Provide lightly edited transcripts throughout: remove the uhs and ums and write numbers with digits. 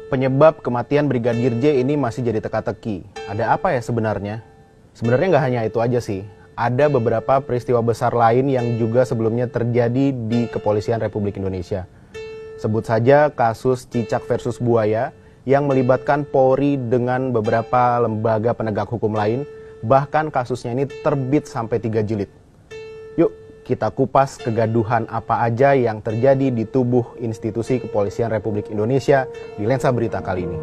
Penyebab kematian Brigadir J ini masih jadi teka-teki. Ada apa ya sebenarnya? Sebenarnya nggak hanya itu aja sih. Ada beberapa peristiwa besar lain yang juga sebelumnya terjadi di Kepolisian Republik Indonesia. Sebut saja kasus Cicak versus Buaya yang melibatkan Polri dengan beberapa lembaga penegak hukum lain. Bahkan kasusnya ini terbit sampai 3 jilid. Yuk kita kupas kegaduhan apa aja yang terjadi di tubuh institusi Kepolisian Republik Indonesia di Lensa Berita kali ini.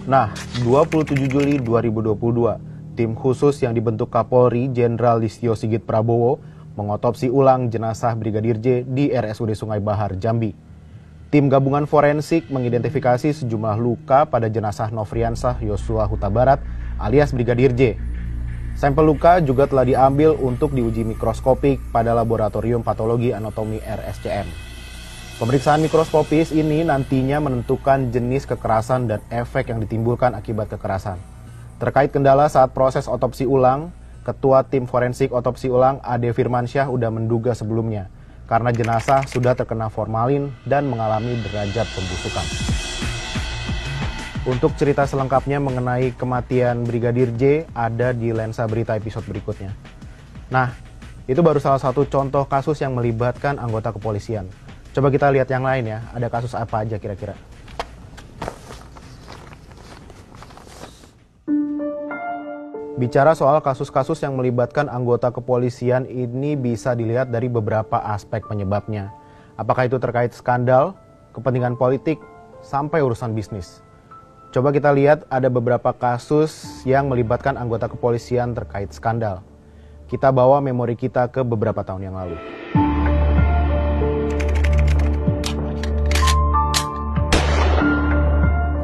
Nah, 27 Juli 2022, tim khusus yang dibentuk Kapolri Jenderal Listio Sigit Prabowo mengotopsi ulang jenazah Brigadir J di RSUD Sungai Bahar, Jambi. Tim gabungan forensik mengidentifikasi sejumlah luka pada jenazah Nofriansah Yosua Huta Barat alias Brigadir J. Sampel luka juga telah diambil untuk diuji mikroskopik pada Laboratorium Patologi Anatomi RSCM. Pemeriksaan mikroskopis ini nantinya menentukan jenis kekerasan dan efek yang ditimbulkan akibat kekerasan. Terkait kendala saat proses otopsi ulang, Ketua Tim Forensik Otopsi Ulang Ade Firmansyah sudah menduga sebelumnya karena jenazah sudah terkena formalin dan mengalami derajat pembusukan. Untuk cerita selengkapnya mengenai kematian Brigadir J ada di Lensa Berita episode berikutnya. Nah, itu baru salah satu contoh kasus yang melibatkan anggota kepolisian. Coba kita lihat yang lain ya, ada kasus apa aja kira-kira. Bicara soal kasus-kasus yang melibatkan anggota kepolisian ini bisa dilihat dari beberapa aspek penyebabnya. Apakah itu terkait skandal, kepentingan politik, sampai urusan bisnis. Coba kita lihat ada beberapa kasus yang melibatkan anggota kepolisian terkait skandal. Kita bawa memori kita ke beberapa tahun yang lalu.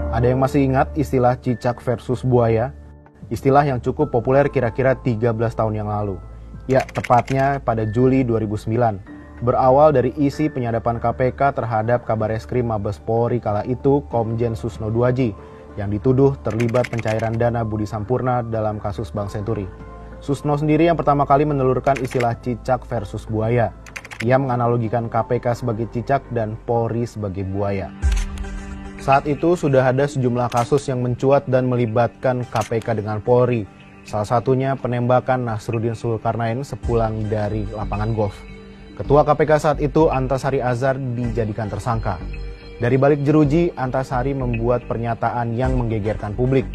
Ada yang masih ingat istilah Cicak versus Buaya? Istilah yang cukup populer kira-kira 13 tahun yang lalu. Ya, tepatnya pada Juli 2009. Berawal dari isi penyadapan KPK terhadap Kabareskrim Mabes Polri kala itu Komjen Susno Duaji yang dituduh terlibat pencairan dana Budi Sampurna dalam kasus Bank Senturi. Susno sendiri yang pertama kali menelurkan istilah Cicak versus Buaya. Ia menganalogikan KPK sebagai cicak dan Polri sebagai buaya. Saat itu sudah ada sejumlah kasus yang mencuat dan melibatkan KPK dengan Polri. Salah satunya penembakan Nasruddin Zulkarnain sepulang dari lapangan golf. Ketua KPK saat itu Antasari Azhar dijadikan tersangka. Dari balik jeruji, Antasari membuat pernyataan yang menggegerkan publik.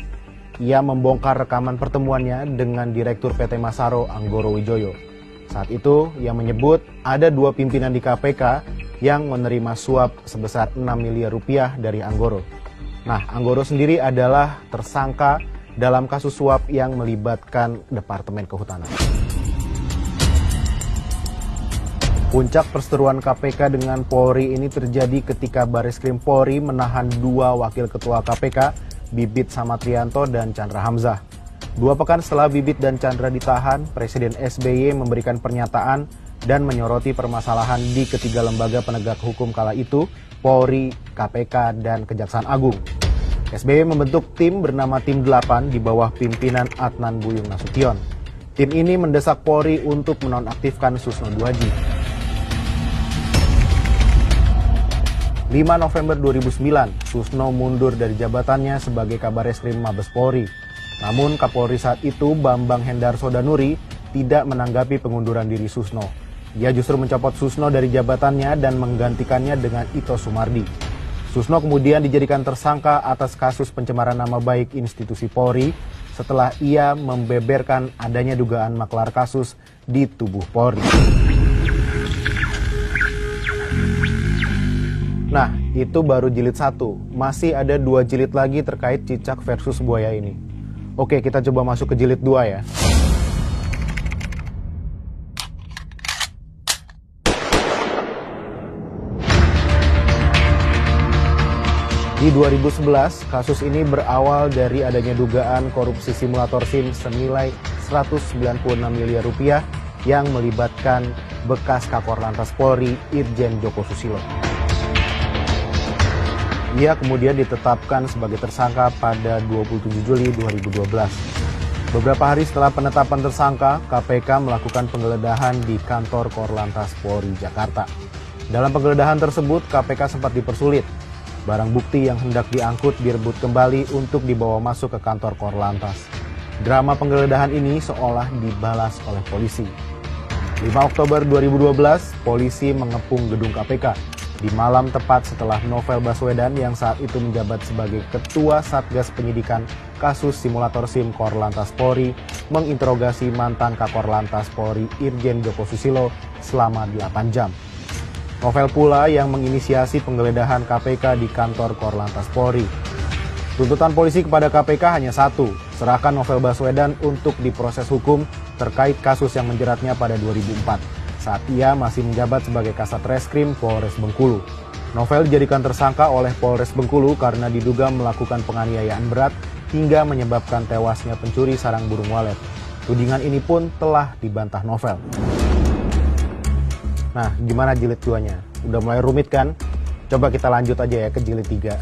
Ia membongkar rekaman pertemuannya dengan Direktur PT Masaro Anggoro Wijoyo. Saat itu ia menyebut ada 2 pimpinan di KPK yang menerima suap sebesar 6 miliar rupiah dari Anggoro. Nah, Anggoro sendiri adalah tersangka dalam kasus suap yang melibatkan Departemen Kehutanan. Puncak perseteruan KPK dengan Polri ini terjadi ketika Bareskrim Polri menahan 2 wakil ketua KPK, Bibit Samatrianto dan Chandra Hamzah. 2 pekan setelah Bibit dan Chandra ditahan, Presiden SBY memberikan pernyataan dan menyoroti permasalahan di ketiga lembaga penegak hukum kala itu, Polri, KPK, dan Kejaksaan Agung. SBY membentuk tim bernama Tim 8 di bawah pimpinan Adnan Buyung Nasution. Tim ini mendesak Polri untuk menonaktifkan Susno Duaji. 5 November 2009, Susno mundur dari jabatannya sebagai Kabareskrim Mabes Polri. Namun Kapolri saat itu, Bambang Hendarso Danuri, tidak menanggapi pengunduran diri Susno. Ia justru mencopot Susno dari jabatannya dan menggantikannya dengan Ito Sumardi. Susno kemudian dijadikan tersangka atas kasus pencemaran nama baik institusi Polri setelah ia membeberkan adanya dugaan maklar kasus di tubuh Polri. Nah, itu baru jilid 1. Masih ada 2 jilid lagi terkait Cicak versus Buaya ini. Oke, kita coba masuk ke jilid 2 ya. Di 2011, kasus ini berawal dari adanya dugaan korupsi simulator SIM senilai 196 miliar rupiah yang melibatkan bekas Kakor Lantas Polri Irjen Joko Susilo. Ia kemudian ditetapkan sebagai tersangka pada 27 Juli 2012. Beberapa hari setelah penetapan tersangka, KPK melakukan penggeledahan di kantor Korlantas Polri Jakarta. Dalam penggeledahan tersebut, KPK sempat dipersulit. Barang bukti yang hendak diangkut direbut kembali untuk dibawa masuk ke kantor Korlantas. Drama penggeledahan ini seolah dibalas oleh polisi. 5 Oktober 2012, polisi mengepung gedung KPK. Di malam tepat setelah Novel Baswedan yang saat itu menjabat sebagai Ketua Satgas Penyidikan kasus simulator SIM Korlantas Polri menginterogasi mantan Kakor Lantas Polri Irjen Joko Susilo selama 8 jam. Novel pula yang menginisiasi penggeledahan KPK di kantor Korlantas Polri. Tuntutan polisi kepada KPK hanya satu, serahkan Novel Baswedan untuk diproses hukum terkait kasus yang menjeratnya pada 2004. Saat ia masih menjabat sebagai Kasat Reskrim Polres Bengkulu. Novel dijadikan tersangka oleh Polres Bengkulu karena diduga melakukan penganiayaan berat hingga menyebabkan tewasnya pencuri sarang burung walet. Tudingan ini pun telah dibantah Novel. Nah, gimana jilid 2-nya? Udah mulai rumit kan? Coba kita lanjut aja ya ke jilid 3.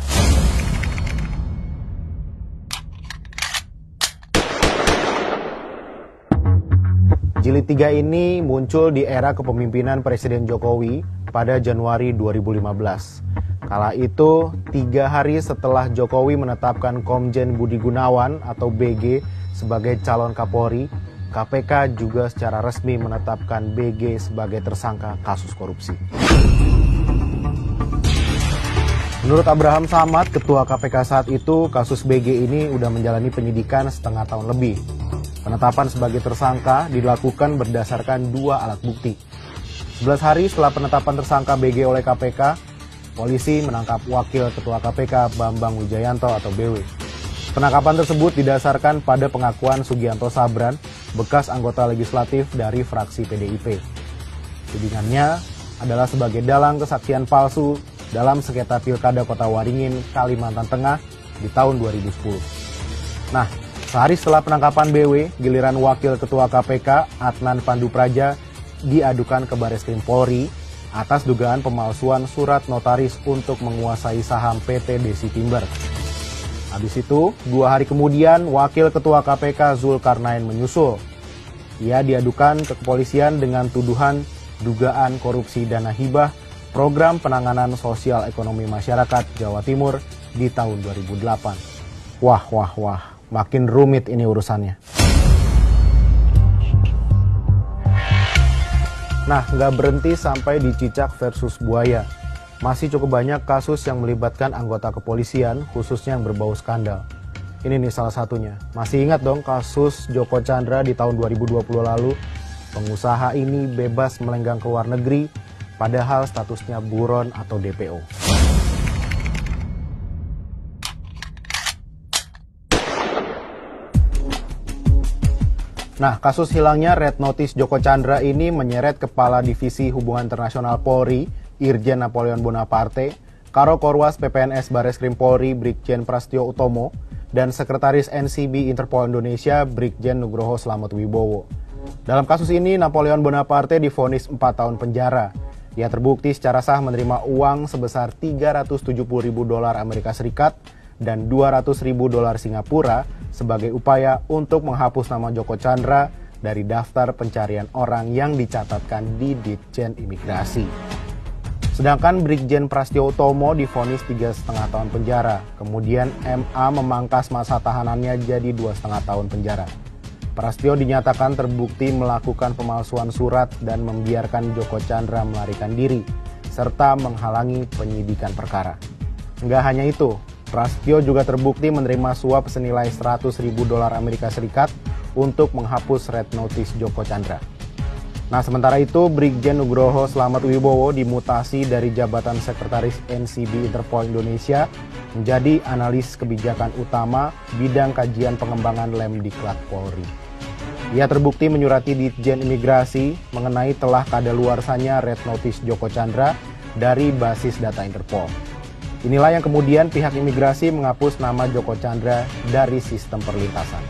Jilid 3 ini muncul di era kepemimpinan Presiden Jokowi pada Januari 2015. Kala itu, 3 hari setelah Jokowi menetapkan Komjen Budi Gunawan atau BG sebagai calon Kapolri, KPK juga secara resmi menetapkan BG sebagai tersangka kasus korupsi. Menurut Abraham Samad, Ketua KPK saat itu, kasus BG ini udah menjalani penyidikan setengah tahun lebih. Penetapan sebagai tersangka dilakukan berdasarkan 2 alat bukti. 11 hari setelah penetapan tersangka BG oleh KPK, polisi menangkap Wakil Ketua KPK Bambang Wijayanto atau BW. Penangkapan tersebut didasarkan pada pengakuan Sugianto Sabran, bekas anggota legislatif dari fraksi PDIP. Tudingannya adalah sebagai dalang kesaksian palsu dalam sengketa Pilkada Kota Waringin, Kalimantan Tengah di tahun 2010. Nah, sehari setelah penangkapan BW, giliran Wakil Ketua KPK Adnan Pandu Praja diadukan ke Bareskrim Polri atas dugaan pemalsuan surat notaris untuk menguasai saham PT Desi Timber. Habis itu, 2 hari kemudian Wakil Ketua KPK Zulkarnain menyusul. Ia diadukan ke kepolisian dengan tuduhan dugaan korupsi dana hibah Program Penanganan Sosial Ekonomi Masyarakat Jawa Timur di tahun 2008. Wah. Makin rumit ini urusannya. Nah, nggak berhenti sampai di cicak versus buaya. Masih cukup banyak kasus yang melibatkan anggota kepolisian, khususnya yang berbau skandal. Ini nih salah satunya. Masih ingat dong kasus Joko Chandra di tahun 2020 lalu? Pengusaha ini bebas melenggang ke luar negeri, padahal statusnya buron atau DPO. Nah, kasus hilangnya Red Notice Joko Chandra ini menyeret Kepala Divisi Hubungan Internasional Polri, Irjen Napoleon Bonaparte, Karo Korwas PPNS Bareskrim Polri, Brigjen Prastio Utomo, dan Sekretaris NCB Interpol Indonesia, Brigjen Nugroho Slamet Wibowo. Dalam kasus ini, Napoleon Bonaparte divonis 4 tahun penjara. Ia terbukti secara sah menerima uang sebesar $370.000 Amerika Serikat dan $200.000 Singapura sebagai upaya untuk menghapus nama Joko Chandra dari daftar pencarian orang yang dicatatkan di Ditjen Imigrasi. Sedangkan Brigjen Prastio Utomo divonis 3,5 tahun penjara. Kemudian MA memangkas masa tahanannya jadi 2,5 tahun penjara. Prastio dinyatakan terbukti melakukan pemalsuan surat dan membiarkan Joko Chandra melarikan diri, serta menghalangi penyidikan perkara. Enggak hanya itu, Prastio juga terbukti menerima suap senilai $100.000 Amerika Serikat untuk menghapus Red Notice Joko Chandra. Nah, sementara itu Brigjen Nugroho Slamet Wibowo dimutasi dari jabatan Sekretaris NCB Interpol Indonesia menjadi analis kebijakan utama bidang kajian pengembangan Lemdiklat Polri. Ia terbukti menyurati Ditjen Imigrasi mengenai telah kadaluarsanya Red Notice Joko Chandra dari basis data Interpol. Inilah yang kemudian pihak imigrasi menghapus nama Joko Chandra dari sistem perlintasan.